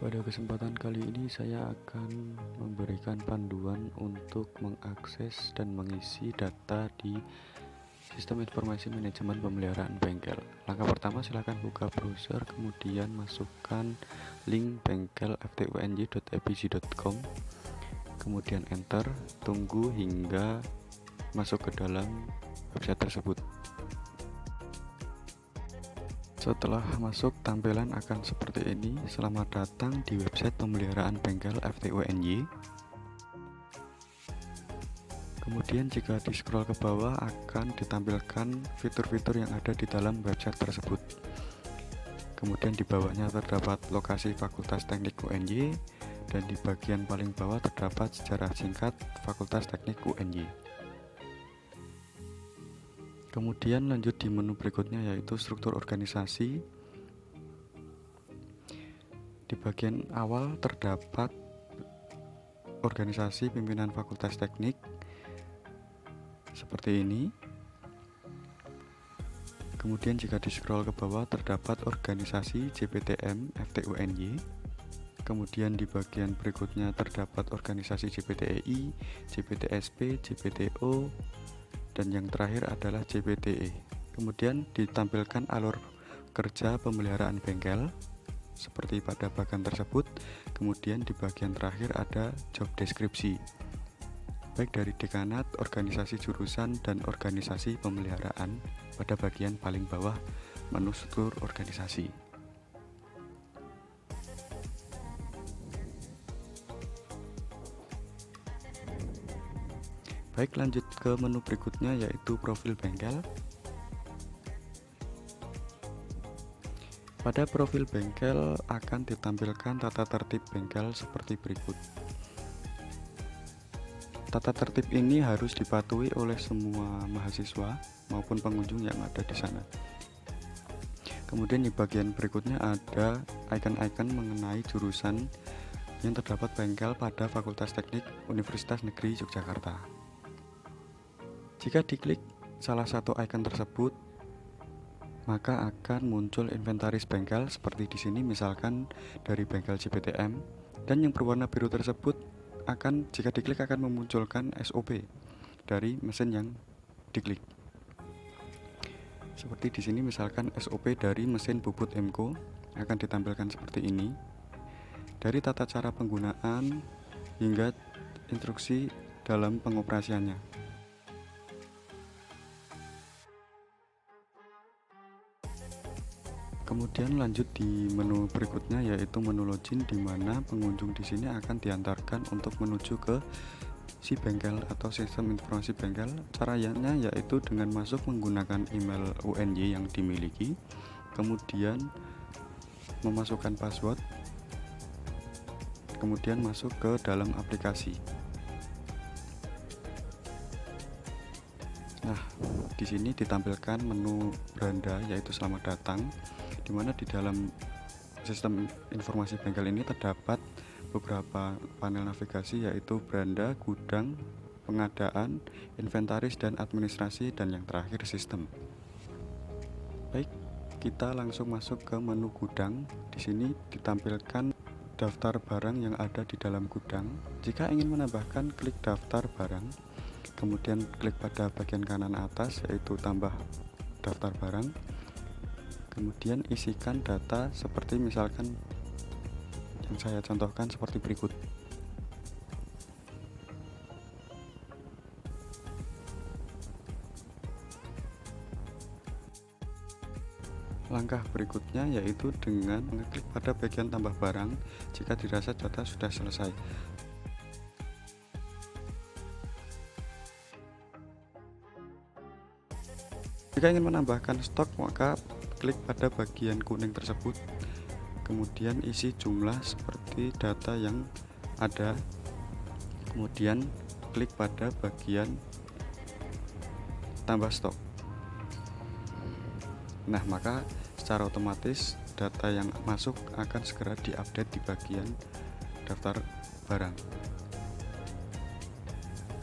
Pada kesempatan kali ini saya akan memberikan panduan untuk mengakses dan mengisi data di Sistem Informasi Manajemen Pemeliharaan Bengkel. Langkah pertama, silakan buka browser, kemudian masukkan link bengkel ftunj.apg.com, kemudian enter, tunggu hingga masuk ke dalam website tersebut. Setelah masuk, tampilan akan seperti ini. Selamat datang di website pemeliharaan bengkel FTUNY. Kemudian jika di scroll ke bawah akan ditampilkan fitur-fitur yang ada di dalam website tersebut. Kemudian di bawahnya terdapat lokasi Fakultas Teknik UNY, dan di bagian paling bawah terdapat sejarah singkat Fakultas Teknik UNY. Kemudian lanjut di menu berikutnya, yaitu struktur organisasi. Di bagian awal terdapat organisasi pimpinan Fakultas Teknik seperti ini. Kemudian jika di scroll ke bawah terdapat organisasi JPTM FTUNY. Kemudian di bagian berikutnya terdapat organisasi JPTEI, JPTSP, JPTO, dan yang terakhir adalah JPTE. Kemudian ditampilkan alur kerja pemeliharaan bengkel seperti pada bagian tersebut. Kemudian di bagian terakhir ada job deskripsi, baik dari dekanat, organisasi jurusan, dan organisasi pemeliharaan pada bagian paling bawah menu struktur organisasi. Baik, lanjut ke menu berikutnya, yaitu profil bengkel. Pada profil bengkel akan ditampilkan tata tertib bengkel seperti berikut. Tata tertib ini harus dipatuhi oleh semua mahasiswa maupun pengunjung yang ada di sana. Kemudian di bagian berikutnya ada icon-icon mengenai jurusan yang terdapat bengkel pada Fakultas Teknik Universitas Negeri Yogyakarta. Jika diklik salah satu icon tersebut, maka akan muncul inventaris bengkel seperti di sini, misalkan dari bengkel JPTM, dan yang berwarna biru tersebut jika diklik akan memunculkan SOP dari mesin yang diklik. Seperti di sini misalkan SOP dari mesin bubut MCO akan ditampilkan seperti ini. Dari tata cara penggunaan hingga instruksi dalam pengoperasiannya. Kemudian lanjut di menu berikutnya, yaitu menu login, di mana pengunjung di sini akan diantarkan untuk menuju ke si bengkel atau sistem informasi bengkel. Caranya yaitu dengan masuk menggunakan email UNY yang dimiliki, kemudian memasukkan password, kemudian masuk ke dalam aplikasi. Nah, di sini ditampilkan menu beranda, yaitu selamat datang, di mana di dalam sistem informasi bengkel ini terdapat beberapa panel navigasi, yaitu beranda, gudang, pengadaan, inventaris, dan administrasi, dan yang terakhir sistem. Baik, kita langsung masuk ke menu gudang. Di sini ditampilkan daftar barang yang ada di dalam gudang. Jika ingin menambahkan, klik daftar barang, kemudian klik pada bagian kanan atas, yaitu tambah daftar barang. Kemudian isikan data seperti misalkan yang saya contohkan seperti berikut. Langkah berikutnya yaitu dengan mengklik pada bagian tambah barang jika dirasa data sudah selesai. Jika ingin menambahkan stok, maka klik pada bagian kuning tersebut, kemudian isi jumlah seperti data yang ada, kemudian klik pada bagian tambah stok. Nah, maka secara otomatis data yang masuk akan segera diupdate di bagian daftar barang.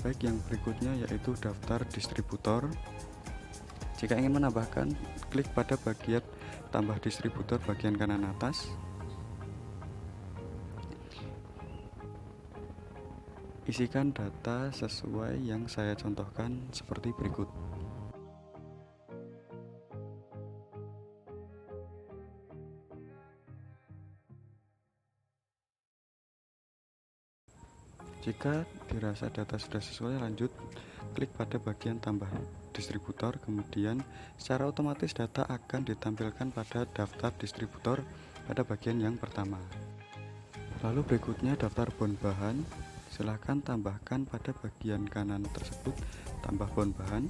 Baik, yang berikutnya yaitu daftar distributor. Jika ingin menambahkan, klik pada bagian tambah distributor bagian kanan atas. Isikan data sesuai yang saya contohkan seperti berikut. Jika dirasa data sudah sesuai, lanjut klik pada bagian tambah distributor, kemudian secara otomatis data akan ditampilkan pada daftar distributor pada bagian yang pertama. Lalu berikutnya daftar bond bahan, silahkan tambahkan pada bagian kanan tersebut, tambah bond bahan.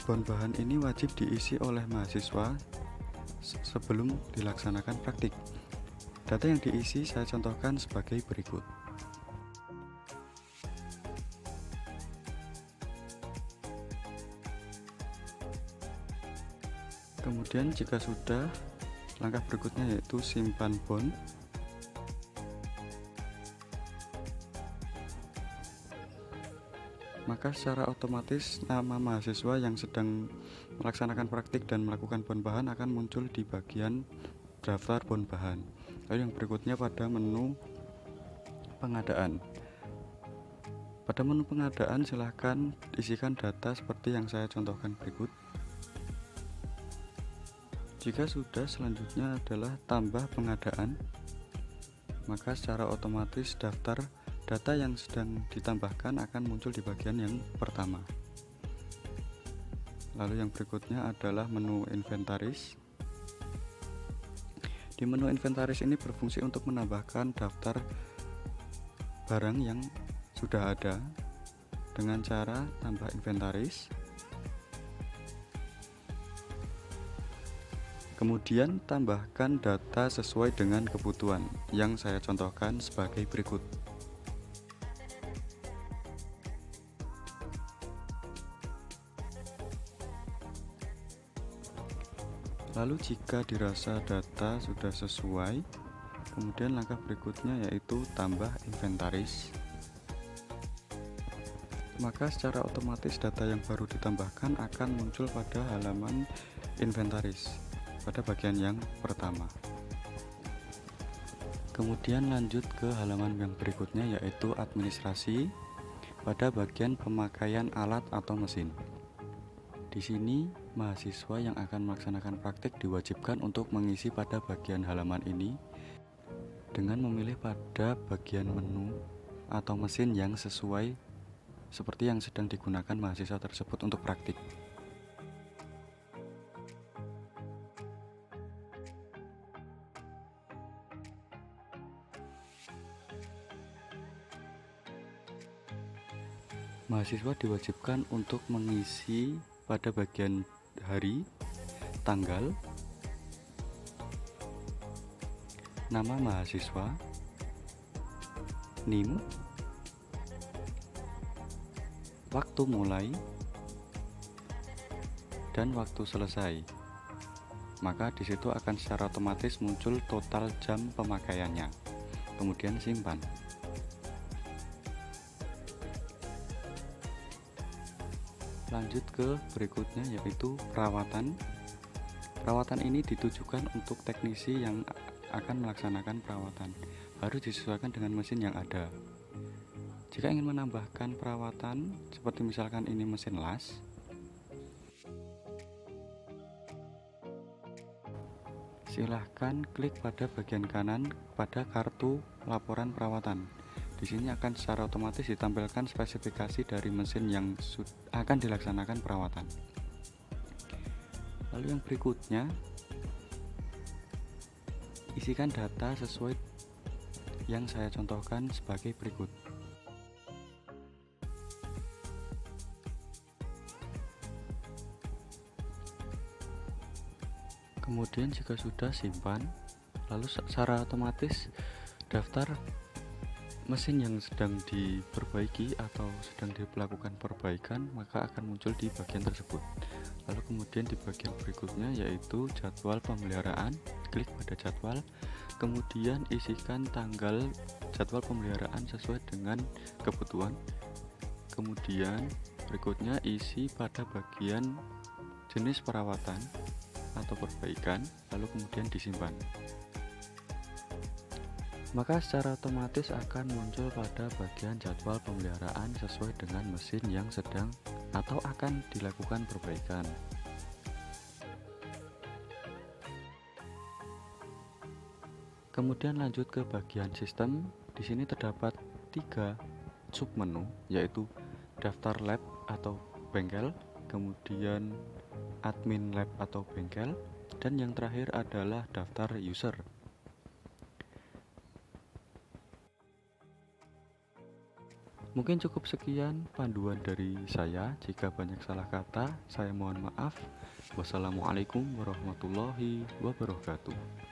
Bond bahan ini wajib diisi oleh mahasiswa sebelum dilaksanakan praktik. Data yang diisi saya contohkan sebagai berikut. Kemudian jika sudah, langkah berikutnya yaitu simpan bond. Maka secara otomatis nama mahasiswa yang sedang melaksanakan praktik dan melakukan bond bahan akan muncul di bagian daftar bond bahan. Lalu yang berikutnya pada menu pengadaan. Pada menu pengadaan silahkan isikan data seperti yang saya contohkan berikut. Jika sudah, selanjutnya adalah tambah pengadaan. Maka secara otomatis daftar data yang sedang ditambahkan akan muncul di bagian yang pertama. Lalu yang berikutnya adalah menu inventaris. Di menu inventaris ini berfungsi untuk menambahkan daftar barang yang sudah ada dengan cara tambah inventaris. Kemudian tambahkan data sesuai dengan kebutuhan yang saya contohkan sebagai berikut. Lalu jika dirasa data sudah sesuai, kemudian langkah berikutnya yaitu tambah inventaris. Maka secara otomatis data yang baru ditambahkan akan muncul pada halaman inventaris pada bagian yang pertama. Kemudian lanjut ke halaman yang berikutnya yaitu administrasi pada bagian pemakaian alat atau mesin. Di sini mahasiswa yang akan melaksanakan praktik diwajibkan untuk mengisi pada bagian halaman ini dengan memilih pada bagian menu atau mesin yang sesuai seperti yang sedang digunakan mahasiswa tersebut untuk praktik. Mahasiswa diwajibkan untuk mengisi pada bagian hari, tanggal, nama mahasiswa, NIM, waktu mulai, dan waktu selesai. Maka di situ akan secara otomatis muncul total jam pemakaiannya. Kemudian simpan. Lanjut ke berikutnya yaitu perawatan. Perawatan ini ditujukan untuk teknisi yang akan melaksanakan perawatan, harus disesuaikan dengan mesin yang ada. Jika ingin menambahkan perawatan seperti misalkan ini mesin las, silahkan klik pada bagian kanan pada kartu laporan perawatan. Di sini akan secara otomatis ditampilkan spesifikasi dari mesin yang akan dilaksanakan perawatan. Lalu yang berikutnya, isikan data sesuai yang saya contohkan sebagai berikut. Kemudian jika sudah, simpan. Lalu secara otomatis daftar mesin yang sedang diperbaiki atau sedang dilakukan perbaikan maka akan muncul di bagian tersebut. Lalu kemudian di bagian berikutnya yaitu jadwal pemeliharaan, klik pada jadwal, kemudian isikan tanggal jadwal pemeliharaan sesuai dengan kebutuhan. Kemudian berikutnya isi pada bagian jenis perawatan atau perbaikan, lalu kemudian disimpan. maka secara otomatis akan muncul pada bagian jadwal pemeliharaan sesuai dengan mesin yang sedang atau akan dilakukan perbaikan. Kemudian lanjut ke bagian sistem. Di sini terdapat 3 submenu, yaitu daftar lab atau bengkel, kemudian admin lab atau bengkel, dan yang terakhir adalah daftar user. Mungkin cukup sekian panduan dari saya. Jika banyak salah kata, saya mohon maaf. Wassalamualaikum warahmatullahi wabarakatuh.